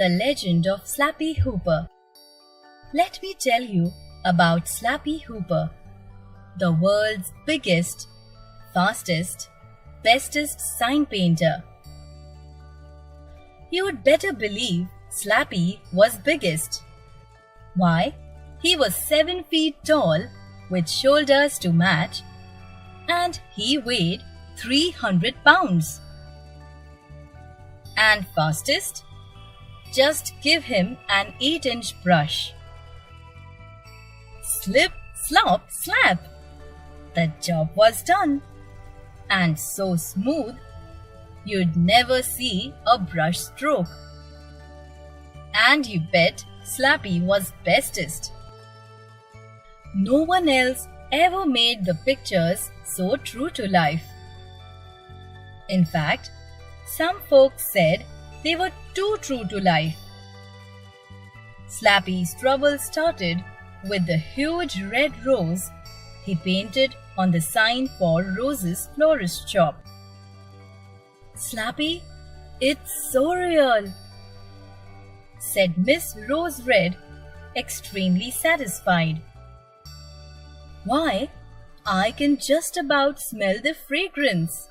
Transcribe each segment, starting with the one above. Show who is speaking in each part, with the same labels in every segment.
Speaker 1: The legend of Slappy Hooper. Let me tell you about Slappy Hooper, the world's biggest, fastest, bestest sign painter. You would better believe Slappy was biggest. Why? He was 7 feet tall with shoulders to match, and he weighed 300 pounds. And fastest? Just give him an 8-inch brush. Slip, slop, slap. The job was done. And so smooth, you'd never see a brush stroke. And you bet Slappy was bestest. No one else ever made the pictures so true to life. In fact, some folks said they were too true to life. Slappy's trouble started with the huge red rose he painted on the sign for Rose's florist shop. "Slappy, it's so real," said Miss Rose Red, extremely satisfied. "Why, I can just about smell the fragrance."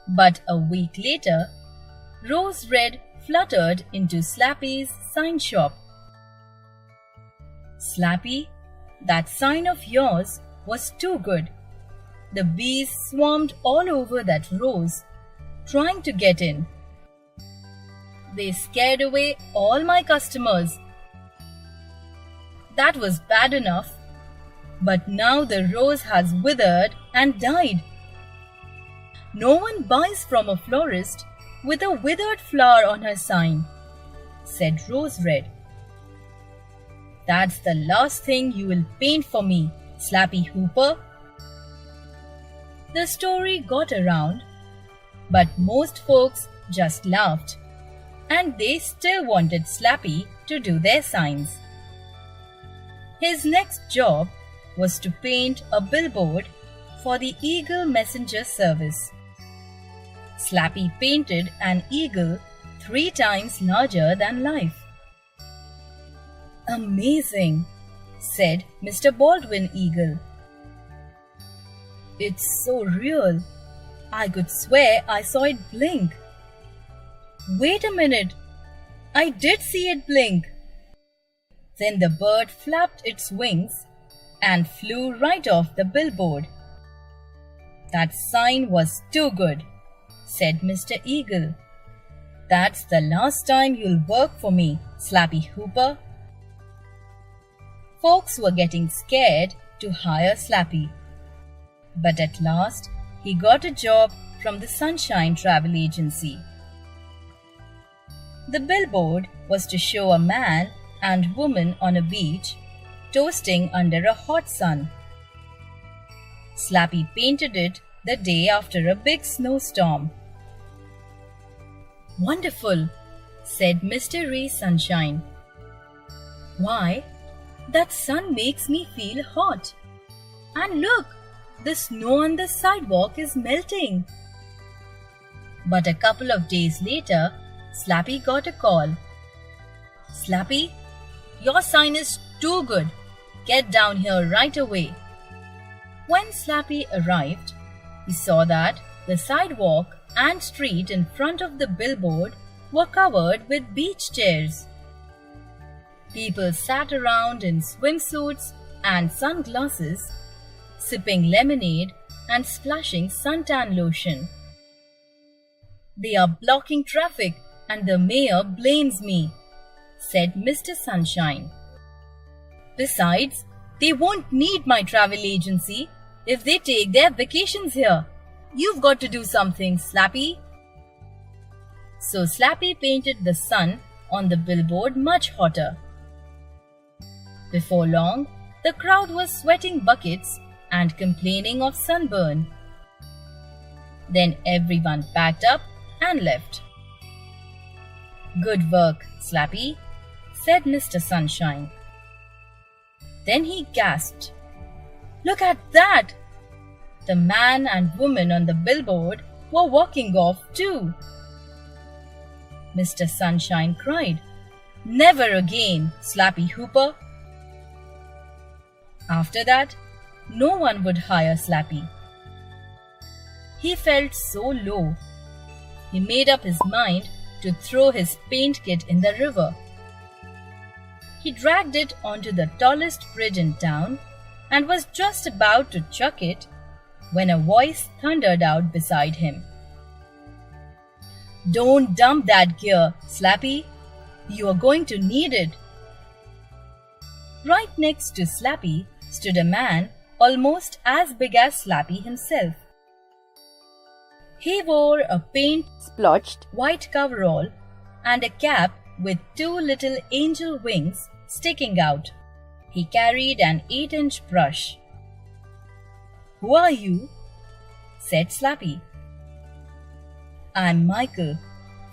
Speaker 1: But a week later, Rose Red fluttered into Slappy's sign shop. "Slappy, that sign of yours was too good. The bees swarmed all over that rose, trying to get in. They scared away all my customers. That was bad enough, but now the rose has withered and died. No one buys from a florist with a withered flower on her sign," said Rose Red. "That's the last thing you will paint for me, Slappy Hooper." The story got around, but most folks just laughed, and they still wanted Slappy to do their signs. His next job was to paint a billboard for the Eagle Messenger Service. Slappy painted an eagle 3 times larger than life. "Amazing," said Mr. Baldwin Eagle. "It's so real. I could swear I saw it blink." "Wait a minute. I did see it blink." Then the bird flapped its wings and flew right off the billboard. "That sign was too good," said Mr. Eagle. "That's the last time you'll work for me, Slappy Hooper." Folks were getting scared to hire Slappy. But at last, he got a job from the Sunshine Travel Agency. The billboard was to show a man and woman on a beach, toasting under a hot sun. Slappy painted it the day after a big snowstorm. "Wonderful," said Mr. Ray Sunshine. "Why, that sun makes me feel hot. And look, the snow on the sidewalk is melting." But a couple of days later, Slappy got a call. "Slappy, your sign is too good. Get down here right away." When Slappy arrived, he saw that the sidewalk and street in front of the billboard were covered with beach chairs. People sat around in swimsuits and sunglasses, sipping lemonade and splashing suntan lotion. "They are blocking traffic and the mayor blames me," said Mr. Sunshine. "Besides, they won't need my travel agency if they take their vacations here. You've got to do something, Slappy." So Slappy painted the sun on the billboard much hotter. Before long, the crowd was sweating buckets and complaining of sunburn. Then everyone packed up and left. "Good work, Slappy," said Mr. Sunshine. Then he gasped, "Look at that! The man and woman on the billboard were walking off too." Mr. Sunshine cried. "Never again, Slappy Hooper." After that, no one would hire Slappy. He felt so low. He made up his mind to throw his paint kit in the river. He dragged it onto the tallest bridge in town and was just about to chuck it when a voice thundered out beside him. "Don't dump that gear, Slappy. You are going to need it." Right next to Slappy stood a man almost as big as Slappy himself. He wore a paint-splotched white coverall and a cap with two little angel wings sticking out. He carried an 8-inch brush. "Who are you?" said Slappy. "I'm Michael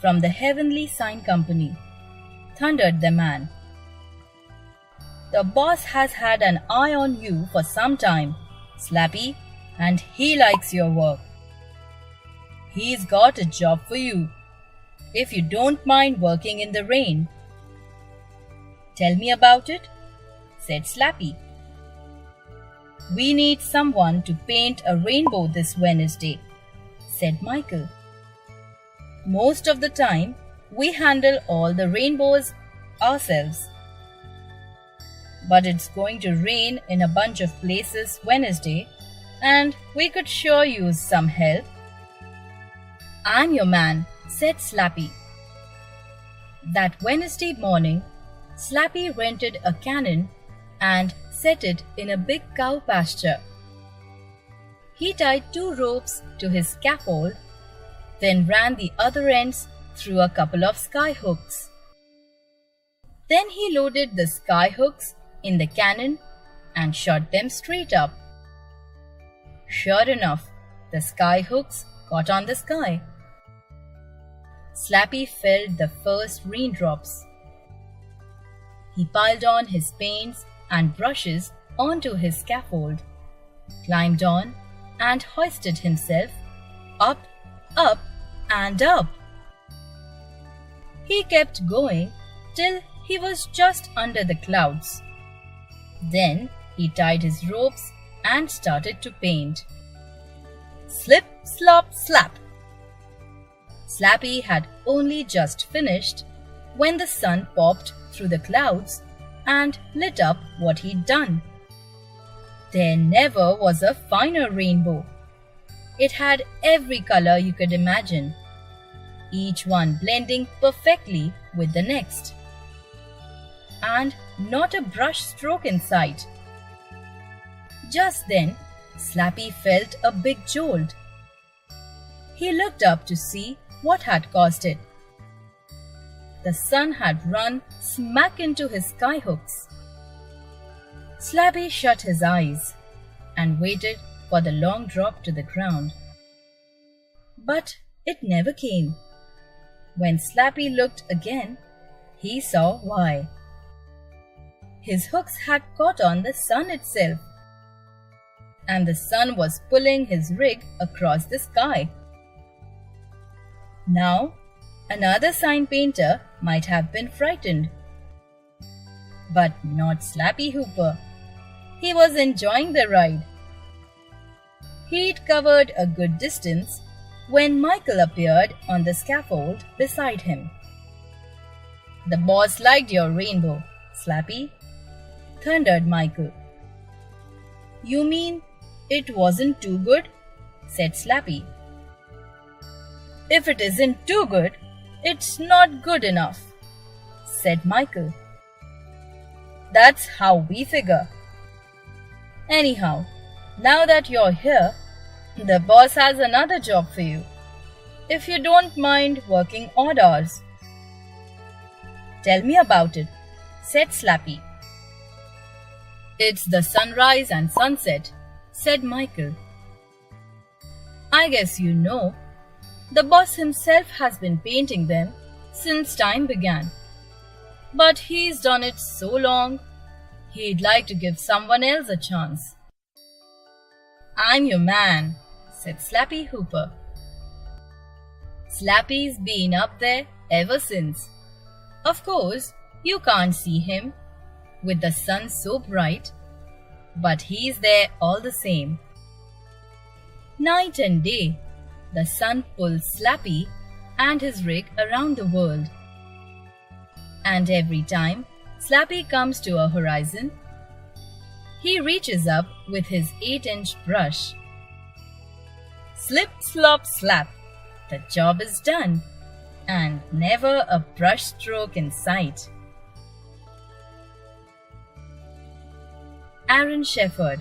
Speaker 1: from the Heavenly Sign Company," thundered the man. "The boss has had an eye on you for some time, Slappy, and he likes your work. He's got a job for you, if you don't mind working in the rain." "Tell me about it," said Slappy. "We need someone to paint a rainbow this Wednesday," said Michael. "Most of the time, we handle all the rainbows ourselves. But it's going to rain in a bunch of places Wednesday, and we could sure use some help." "I'm your man," said Slappy. That Wednesday morning, Slappy rented a cannon and set it in a big cow pasture. He tied 2 ropes to his scaffold, then ran the other ends through a couple of sky hooks. Then he loaded the sky hooks in the cannon and shot them straight up. Sure enough, the sky hooks caught on the sky. Slappy felt the first raindrops. He piled on his paints and brushes onto his scaffold, climbed on, and hoisted himself up, up, and up. He kept going till he was just under the clouds. Then he tied his ropes and started to paint. Slip, slop, slap. Slappy had only just finished when the sun popped through the clouds and lit up what he'd done. There never was a finer rainbow. It had every color you could imagine, each one blending perfectly with the next. And not a brush stroke in sight. Just then, Slappy felt a big jolt. He looked up to see what had caused it. The sun had run smack into his skyhooks. Slappy shut his eyes and waited for the long drop to the ground. But it never came. When Slappy looked again, he saw why. His hooks had caught on the sun itself, and the sun was pulling his rig across the sky. Now, another sign painter might have been frightened. But not Slappy Hooper. He was enjoying the ride. He'd covered a good distance when Michael appeared on the scaffold beside him. "The boss liked your rainbow, Slappy," thundered Michael. "You mean it wasn't too good?" said Slappy. "If it isn't too good, it's not good enough," said Michael. "That's how we figure. Anyhow, now that you're here, the boss has another job for you, if you don't mind working odd hours." "Tell me about it," said Slappy. "It's the sunrise and sunset," said Michael. "I guess you know, the boss himself has been painting them since time began. But he's done it so long, he'd like to give someone else a chance." "I'm your man," said Slappy Hooper. "Slappy's been up there ever since. Of course, you can't see him with the sun so bright, but he's there all the same. Night and day, the sun pulls Slappy and his rig around the world. And every time Slappy comes to a horizon, he reaches up with his 8-inch brush. Slip, slop, slap. The job is done, and never a brush stroke in sight. Aaron Shefford.